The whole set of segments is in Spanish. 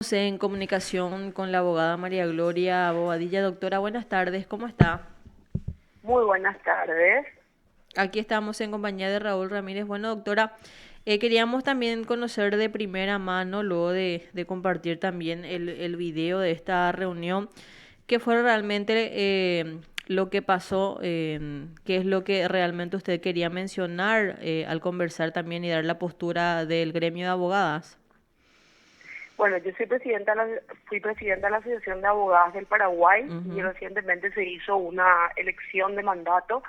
En comunicación con la abogada María Gloria Bobadilla. Doctora, buenas tardes, ¿cómo está? Muy buenas tardes. Aquí estamos en compañía de Raúl Ramírez. Bueno, doctora, queríamos también conocer de primera mano, luego de compartir también el video de esta reunión, qué fue realmente lo que pasó, qué es lo que realmente usted quería mencionar al conversar también y dar la postura del gremio de abogadas. Bueno, yo fui presidenta de la Asociación de Abogadas del Paraguay y Ujú. recientemente se hizo una elección de mandato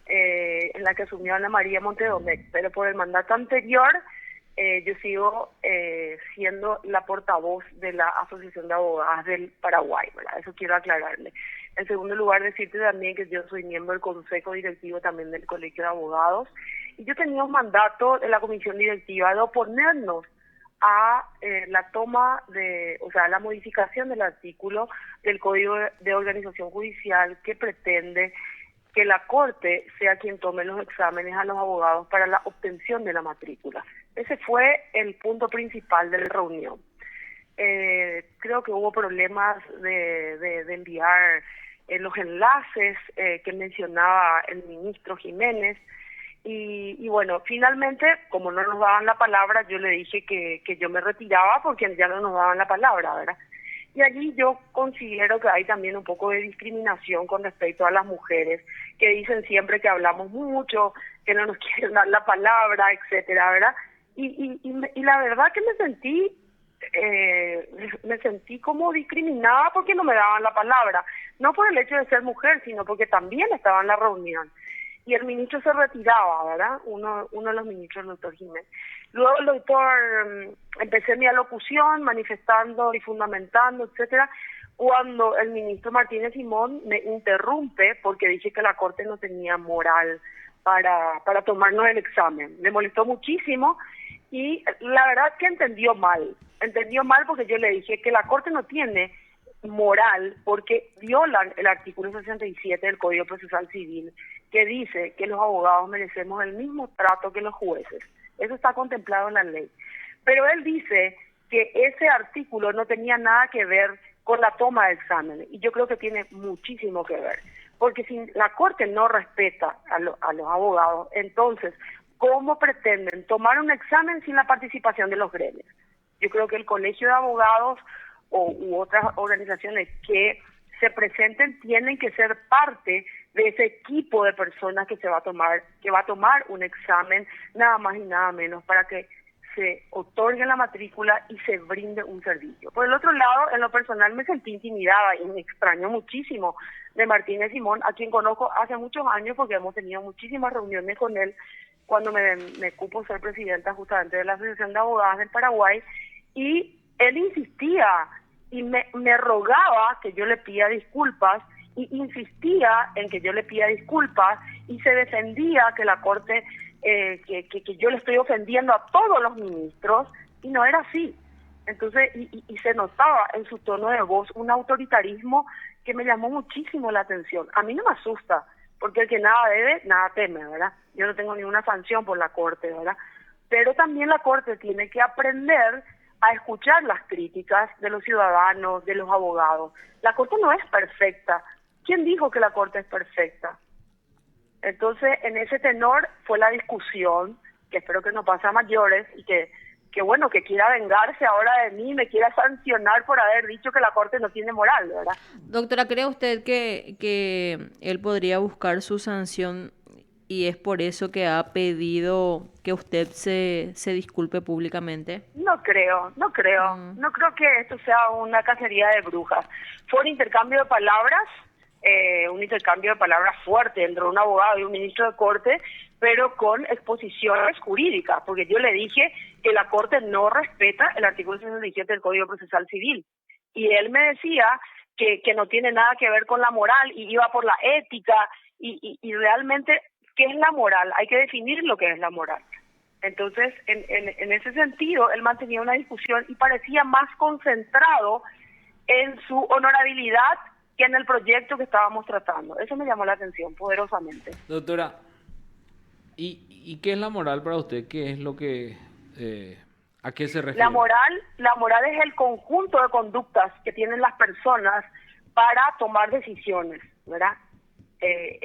en la que asumió Ana María Montedomecq, pero por el mandato anterior yo sigo siendo la portavoz de la Asociación de Abogadas del Paraguay, ¿verdad? Eso quiero aclararle. En segundo lugar, decirte también que yo soy miembro del Consejo Directivo también del Colegio de Abogados y yo tenía un mandato de la Comisión Directiva de oponernos a la toma de, o sea, la modificación del artículo del Código de Organización Judicial que pretende que la Corte sea quien tome los exámenes a los abogados para la obtención de la matrícula. Ese fue el punto principal de la reunión. Creo que hubo problemas de enviar los enlaces que mencionaba el ministro Jiménez. Y bueno, finalmente, como no nos daban la palabra, yo le dije que yo me retiraba porque ya no nos daban la palabra, ¿verdad? Y allí yo considero que hay también un poco de discriminación con respecto a las mujeres, que dicen siempre que hablamos mucho, que no nos quieren dar la palabra, etcétera, ¿verdad? Y la verdad que eh, me sentí como discriminada porque no me daban la palabra, no por el hecho de ser mujer, sino porque también estaba en la reunión y el ministro se retiraba, ¿verdad? Uno de los ministros, el doctor Jiménez. Luego el doctor, empecé mi alocución manifestando y fundamentando, etcétera, cuando el ministro Martínez Simón me interrumpe porque dije que la Corte no tenía moral para tomarnos el examen. Me molestó muchísimo y la verdad que entendió mal porque yo le dije que la Corte no tiene moral porque violan el artículo 67 del Código Procesal Civil que dice que los abogados merecemos el mismo trato que los jueces. Eso está contemplado en la ley. Pero él dice que ese artículo no tenía nada que ver con la toma de exámenes y yo creo que tiene muchísimo que ver. Porque si la Corte no respeta a los abogados, entonces, ¿cómo pretenden tomar un examen sin la participación de los gremios? Yo creo que el Colegio de Abogados u otras organizaciones que se presenten tienen que ser parte de ese equipo de personas que va a tomar un examen, nada más y nada menos, para que se otorgue la matrícula y se brinde un servicio. Por el otro lado, en lo personal me sentí intimidada y me extrañó muchísimo de Martínez Simón, a quien conozco hace muchos años porque hemos tenido muchísimas reuniones con él cuando me cupo ser presidenta justamente de la Asociación de Abogadas del Paraguay, y él insistía y me rogaba que yo le pida disculpas y insistía en que yo le pida disculpas y se defendía que la Corte, que yo le estoy ofendiendo a todos los ministros y no era así. Entonces, y se notaba en su tono de voz un autoritarismo que me llamó muchísimo la atención. A mí no me asusta, porque el que nada debe, nada teme, ¿verdad? Yo no tengo ninguna sanción por la Corte, ¿verdad? Pero también la Corte tiene que aprender a escuchar las críticas de los ciudadanos, de los abogados. La Corte no es perfecta. ¿Quién dijo que la Corte es perfecta? Entonces, en ese tenor fue la discusión, que espero que no pase a mayores y que bueno, que quiera vengarse ahora de mí, me quiera sancionar por haber dicho que la Corte no tiene moral, ¿verdad? Doctora, ¿cree usted que él podría buscar su sanción y es por eso que ha pedido que usted se disculpe públicamente? No creo. Mm. No creo que esto sea una cacería de brujas. Fue un intercambio de palabras fuerte entre un abogado y un ministro de corte, pero con exposiciones jurídicas, porque yo le dije que la Corte no respeta el artículo 67 del Código Procesal Civil. Y él me decía que no tiene nada que ver con la moral y iba por la ética y realmente, ¿qué es la moral? Hay que definir lo que es la moral. Entonces, en ese sentido, él mantenía una discusión y parecía más concentrado en su honorabilidad que en el proyecto que estábamos tratando. Eso me llamó la atención poderosamente. Doctora, ¿y qué es la moral para usted? ¿Qué es lo que ¿A qué se refiere? La moral es el conjunto de conductas que tienen las personas para tomar decisiones, ¿verdad?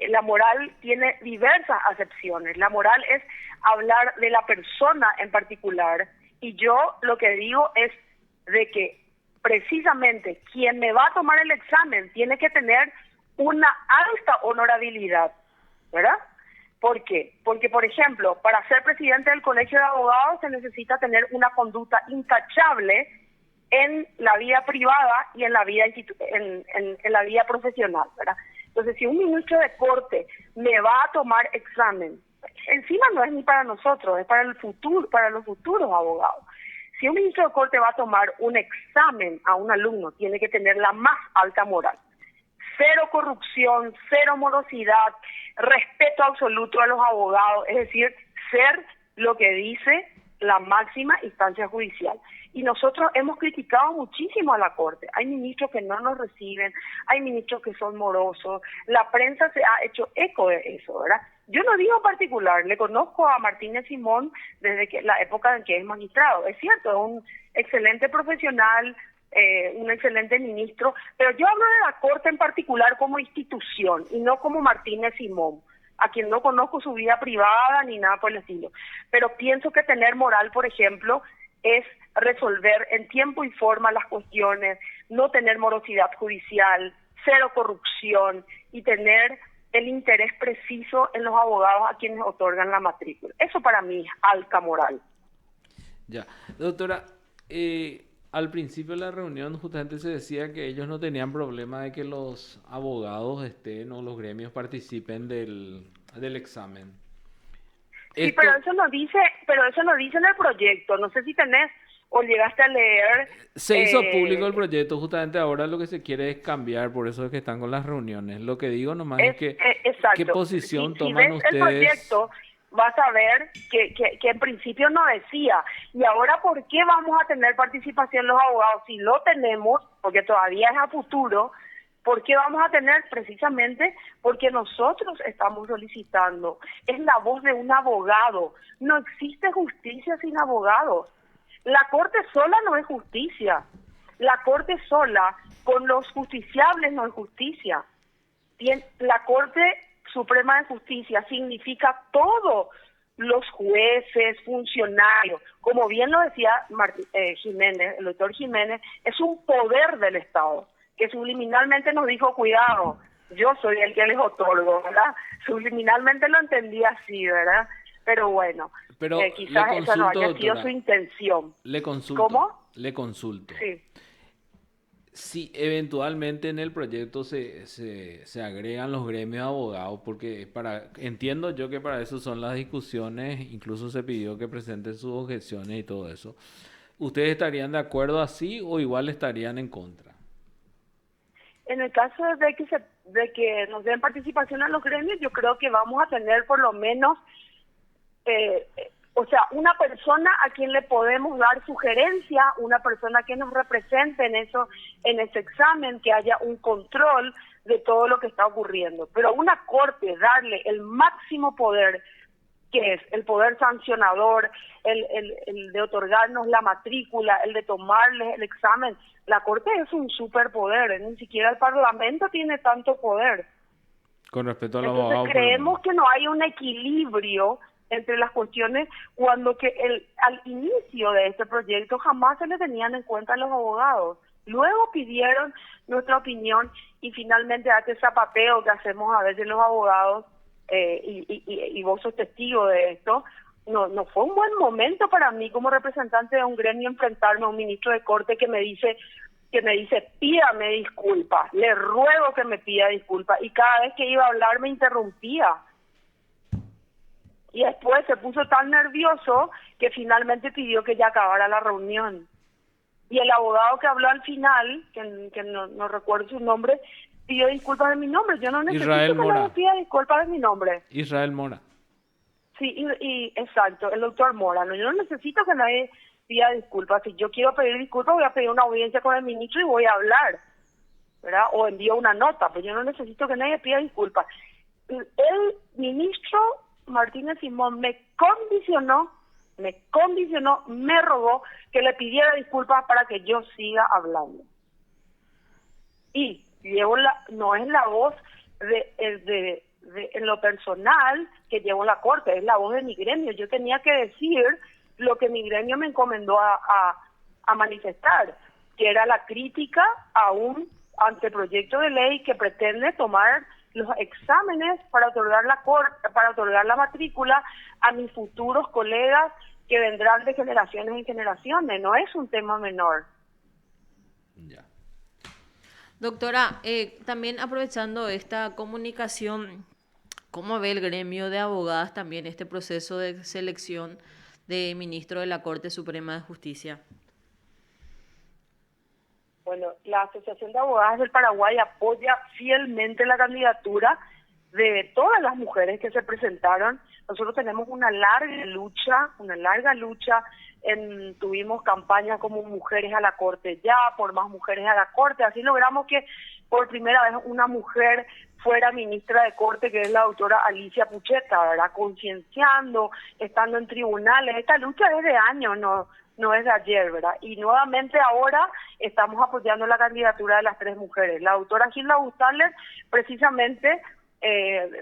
La moral tiene diversas acepciones. La moral es hablar de la persona en particular, y yo lo que digo es de que precisamente quien me va a tomar el examen tiene que tener una alta honorabilidad, ¿verdad? ¿Por qué? Porque, por ejemplo, para ser presidente del Colegio de Abogados se necesita tener una conducta intachable en la vida privada y en la vida en la vida profesional, ¿verdad? Entonces, si un ministro de Corte me va a tomar examen, encima no es ni para nosotros, es para el futuro, para los futuros abogados. Si un ministro de Corte va a tomar un examen a un alumno, tiene que tener la más alta moral. Cero corrupción, cero morosidad, respeto absoluto a los abogados, es decir, ser lo que dice la máxima instancia judicial. Y nosotros hemos criticado muchísimo a la Corte. Hay ministros que no nos reciben, hay ministros que son morosos, la prensa se ha hecho eco de eso, ¿verdad? Yo no digo en particular, le conozco a Martínez Simón desde la época en que es magistrado. Es cierto, es un excelente profesional, un excelente ministro, pero yo hablo de la Corte en particular como institución y no como Martínez Simón, a quien no conozco su vida privada ni nada por el estilo. Pero pienso que tener moral, por ejemplo, es resolver en tiempo y forma las cuestiones, no tener morosidad judicial, cero corrupción y tener el interés preciso en los abogados a quienes otorgan la matrícula. Eso para mí es alta moral. Ya, doctora, al principio de la reunión justamente se decía que ellos no tenían problema de que los abogados estén o los gremios participen del examen. Sí, pero eso no dice en el proyecto. No sé si tenés o llegaste a leer. Se hizo público el proyecto, justamente ahora lo que se quiere es cambiar, por eso es que están con las reuniones. Lo que digo nomás es que exacto. ¿qué posición si toman ves ustedes? El proyecto, vas a ver que en principio no decía. Y ahora, ¿por qué vamos a tener participación los abogados? Si lo tenemos, porque todavía es a futuro, ¿por qué vamos a tener? Precisamente porque nosotros estamos solicitando. Es la voz de un abogado. No existe justicia sin abogados. La Corte sola no es justicia. La Corte sola, con los justiciables, no es justicia. La Corte Suprema de Justicia significa todos los jueces, funcionarios. Como bien lo decía Jiménez, el doctor Jiménez, es un poder del Estado, que subliminalmente nos dijo, cuidado, yo soy el que les otorgo, ¿verdad? Subliminalmente lo entendí así, ¿verdad? Pero bueno, quizás esa no haya sido su intención. Le consulto. ¿Cómo? Le consulto. Sí. Si eventualmente en el proyecto se agregan los gremios de abogados, porque entiendo yo que para eso son las discusiones, incluso se pidió que presenten sus objeciones y todo eso. ¿Ustedes estarían de acuerdo así o igual estarían en contra? En el caso de que nos den participación a los gremios, yo creo que vamos a tener por lo menos una persona a quien le podemos dar sugerencia, una persona que nos represente en ese examen, que haya un control de todo lo que está ocurriendo. Pero una Corte, darle el máximo poder, que es el poder sancionador, el de otorgarnos la matrícula, el de tomarles el examen, la Corte es un superpoder, ni siquiera el Parlamento tiene tanto poder. Con respecto a los abogados. Entonces creemos que no hay un equilibrio entre las cuestiones cuando al inicio de este proyecto jamás se le tenían en cuenta a los abogados. Luego pidieron nuestra opinión y finalmente ese zapateo que hacemos a veces los abogados, y vos sos testigo de esto, no fue un buen momento para mí como representante de un gremio enfrentarme a un ministro de Corte que me dice, pídame disculpas, le ruego que me pida disculpas, y cada vez que iba a hablar me interrumpía. Y después se puso tan nervioso que finalmente pidió que ya acabara la reunión. Y el abogado que habló al final, que no recuerdo su nombre, pidió disculpas de mi nombre. Yo no necesito que nadie pida disculpas de mi nombre. Israel Mora. Sí, y exacto, el doctor Mora. Yo no necesito que nadie pida disculpas. Si yo quiero pedir disculpas, voy a pedir una audiencia con el ministro y voy a hablar, ¿verdad? O envío una nota, pero yo no necesito que nadie pida disculpas. El ministro Martínez Simón me condicionó me condicionó, me rogó que le pidiera disculpas para que yo siga hablando. Y no es la voz en lo personal que llevo la corte, es la voz de mi gremio. Yo tenía que decir lo que mi gremio me encomendó a manifestar, que era la crítica a un anteproyecto de ley que pretende tomar los exámenes para otorgar la matrícula a mis futuros colegas que vendrán de generaciones en generaciones. No es un tema menor. Ya. Doctora, también aprovechando esta comunicación, ¿cómo ve el gremio de abogadas también este proceso de selección de ministro de la Corte Suprema de Justicia? Bueno, la Asociación de Abogadas del Paraguay apoya fielmente la candidatura de todas las mujeres que se presentaron. Nosotros tenemos una larga lucha, tuvimos campañas como Mujeres a la Corte Ya, por más mujeres a la Corte, así logramos que por primera vez una mujer fuera ministra de Corte, que es la doctora Alicia Pucheta, ¿verdad? Concienciando, estando en tribunales. Esta lucha es de años, no es de ayer, ¿verdad? Y nuevamente ahora estamos apoyando la candidatura de las 3 mujeres. La doctora Gilda Bustamante precisamente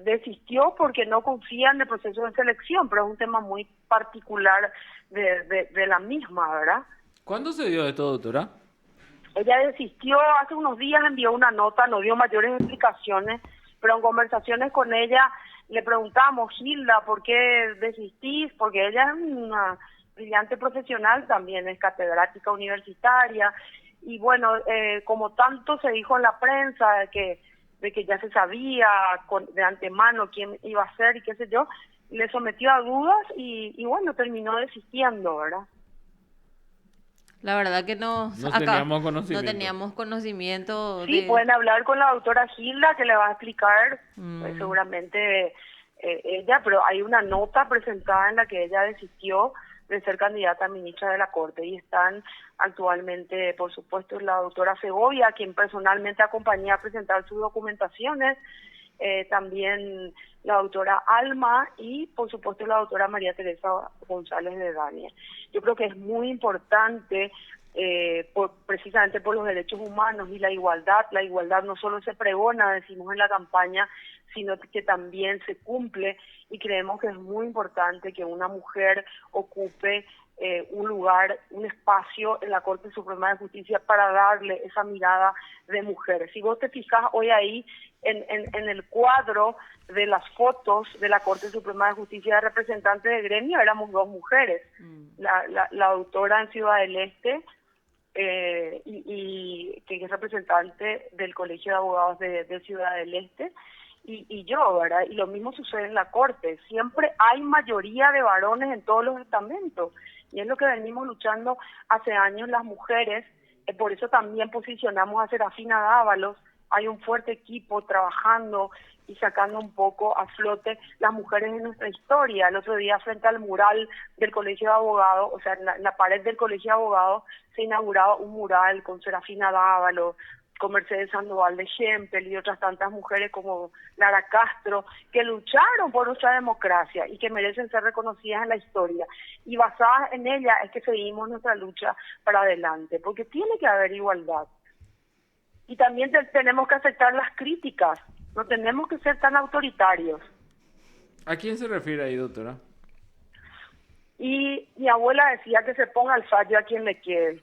desistió porque no confía en el proceso de selección, pero es un tema muy particular de la misma, ¿verdad? ¿Cuándo se dio esto, doctora? Ella desistió hace unos días, envió una nota, no dio mayores explicaciones, pero en conversaciones con ella le preguntamos, Gilda, ¿por qué desistís? Porque ella es una brillante profesional también, es catedrática universitaria, y bueno, como tanto se dijo en la prensa de que ya se sabía de antemano quién iba a ser y qué sé yo, le sometió a dudas y bueno, terminó desistiendo, ¿verdad? La verdad que no teníamos conocimiento Sí, pueden hablar con la doctora Gilda que le va a explicar seguramente ella, pero hay una nota presentada en la que ella desistió de ser candidata a ministra de la Corte y están actualmente, por supuesto, la doctora Segovia, quien personalmente acompañé a presentar sus documentaciones, también la doctora Alma y, por supuesto, la doctora María Teresa González de Dania. Yo creo que es muy importante, precisamente por los derechos humanos y la igualdad no solo se pregona, decimos en la campaña, sino que también se cumple, y creemos que es muy importante que una mujer ocupe un lugar, un espacio en la Corte Suprema de Justicia para darle esa mirada de mujer. Si vos te fijas hoy ahí en el cuadro de las fotos de la Corte Suprema de Justicia de representantes de gremio, éramos 2 mujeres, la doctora en Ciudad del Este, y que es representante del Colegio de Abogados de Ciudad del Este, y yo, ¿verdad? Y lo mismo sucede en la Corte. Siempre hay mayoría de varones en todos los estamentos, y es lo que venimos luchando hace años las mujeres. Por eso también posicionamos a Serafina Dávalos. Hay un fuerte equipo trabajando y sacando un poco a flote las mujeres en nuestra historia. El otro día, frente al mural del Colegio de Abogados, o sea, en la pared del Colegio de Abogados, se inauguraba un mural con Serafina Dávalos, con Mercedes Sandoval de Hempel y otras tantas mujeres como Lara Castro, que lucharon por nuestra democracia y que merecen ser reconocidas en la historia. Y basadas en ella es que seguimos nuestra lucha para adelante, porque tiene que haber igualdad. Y también tenemos que aceptar las críticas, no tenemos que ser tan autoritarios. ¿A quién se refiere ahí, doctora? Y mi abuela decía que se ponga el fallo a quien le quede.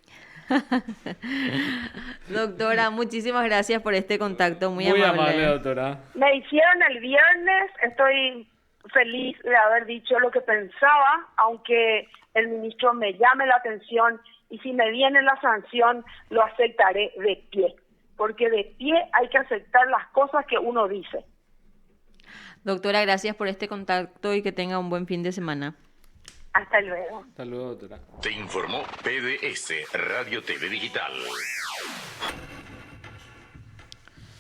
Doctora, muchísimas gracias por este contacto, muy amable, doctora. Me hicieron el viernes, estoy feliz de haber dicho lo que pensaba, aunque el ministro me llame la atención, y si me viene la sanción, lo aceptaré de pie, porque de pie hay que aceptar las cosas que uno dice. Doctora, gracias por este contacto y que tenga un buen fin de semana. Hasta luego. Hasta luego, doctora. Te informó PDS Radio TV Digital.